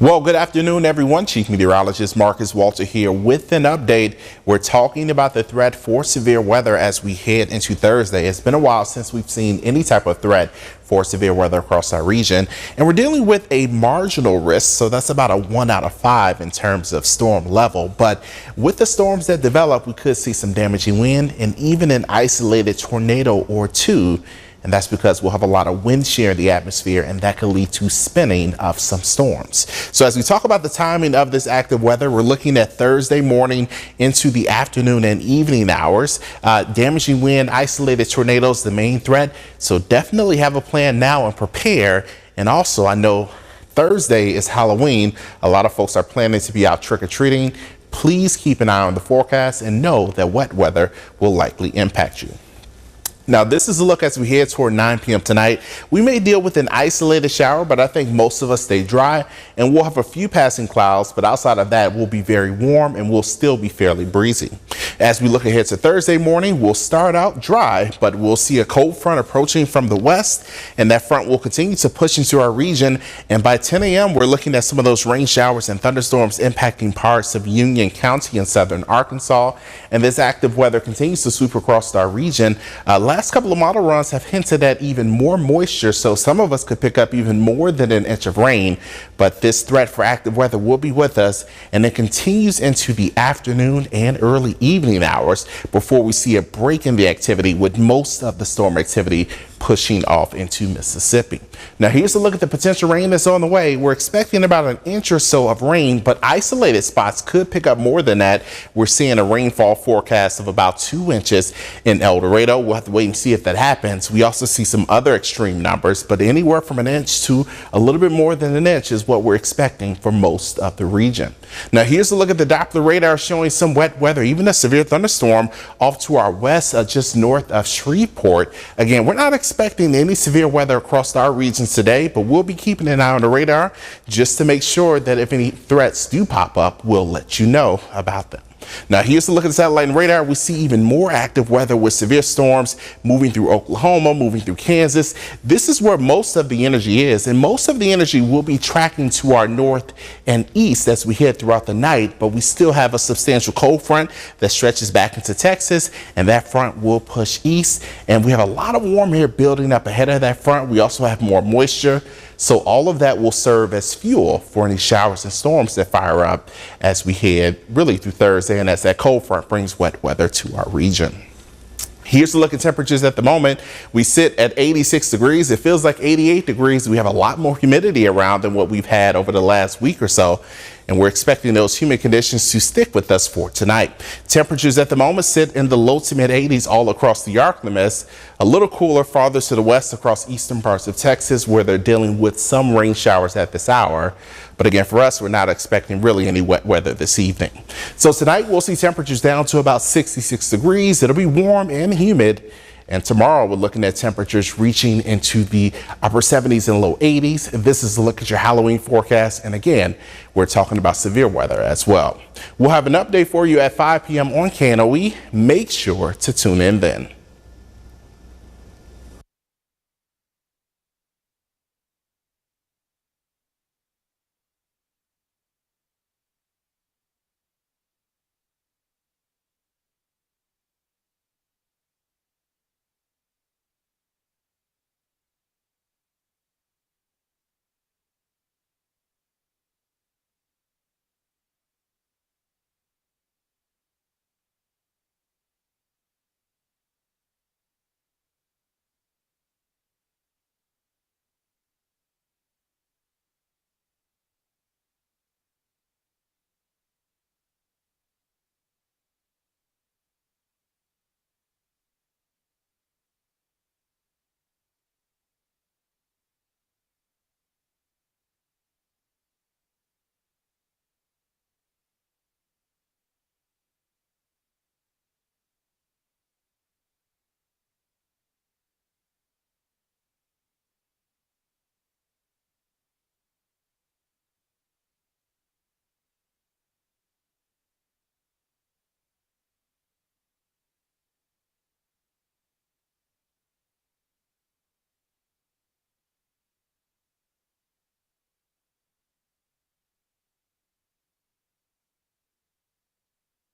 Well, good afternoon, everyone. Chief Meteorologist Marcus Walter here with an update. We're talking about the threat for severe weather as we head into Thursday. It's been a while since we've seen any type of threat for severe weather across our region, and we're dealing with a marginal risk, so that's about a 1 out of 5 in terms of storm level. But with the storms that develop, we could see some damaging wind and even an isolated tornado or two. And that's because we'll have a lot of wind shear in the atmosphere, and that could lead to spinning of some storms. So as we talk about the timing of this active weather, we're looking at Thursday morning into the afternoon and evening hours. Damaging wind, isolated tornadoes, the main threat. So definitely have a plan now and prepare. And also, I know Thursday is Halloween. A lot of folks are planning to be out trick-or-treating. Please keep an eye on the forecast and know that wet weather will likely impact you. Now, this is a look as we head toward 9 p.m. tonight. We may deal with an isolated shower, but I think most of us stay dry, and we'll have a few passing clouds, but outside of that, we'll be very warm and we'll still be fairly breezy. As we look ahead to Thursday morning, we'll start out dry, but we'll see a cold front approaching from the west, and that front will continue to push into our region. And by 10 a.m., we're looking at some of those rain showers and thunderstorms impacting parts of Union County in southern Arkansas. And this active weather continues to sweep across our region. Last couple of model runs have hinted at even more moisture, so some of us could pick up even more than an inch of rain. But this threat for active weather will be with us, and it continues into the afternoon and early evening hours before we see a break in the activity, with most of the storm activity pushing off into Mississippi. Now, here's a look at the potential rain that's on the way. We're expecting about an inch or so of rain, but isolated spots could pick up more than that. We're seeing a rainfall forecast of about 2 inches in El Dorado. We'll have to wait and see if that happens. We also see some other extreme numbers, but anywhere from an inch to a little bit more than an inch is what we're expecting for most of the region. Now, here's a look at the Doppler radar showing some wet weather, even a severe thunderstorm off to our west, just north of Shreveport. Again, we're not expecting any severe weather across our regions today, but we'll be keeping an eye on the radar just to make sure that if any threats do pop up, we'll let you know about them. Now, here's a look at the satellite and radar. We see even more active weather with severe storms moving through Oklahoma, moving through Kansas. This is where most of the energy is, and most of the energy will be tracking to our north and east as we head throughout the night. But we still have a substantial cold front that stretches back into Texas, and that front will push east. And we have a lot of warm air building up ahead of that front. We also have more moisture. So all of that will serve as fuel for any showers and storms that fire up as we head really through Thursday, and as that cold front brings wet weather to our region. Here's a look at temperatures at the moment. We sit at 86 degrees. It feels like 88 degrees. We have a lot more humidity around than what we've had over the last week or so, and we're expecting those humid conditions to stick with us for tonight. Temperatures at the moment sit in the low to mid 80s all across the arc limits. A little cooler farther to the west across eastern parts of Texas, where they're dealing with some rain showers at this hour. But again, for us, we're not expecting really any wet weather this evening. So tonight we'll see temperatures down to about 66 degrees. It'll be warm and humid. And tomorrow we're looking at temperatures reaching into the upper 70s and low 80s. This is a look at your Halloween forecast. And again, we're talking about severe weather as well. We'll have an update for you at 5 p.m. on KNOE. Make sure to tune in then.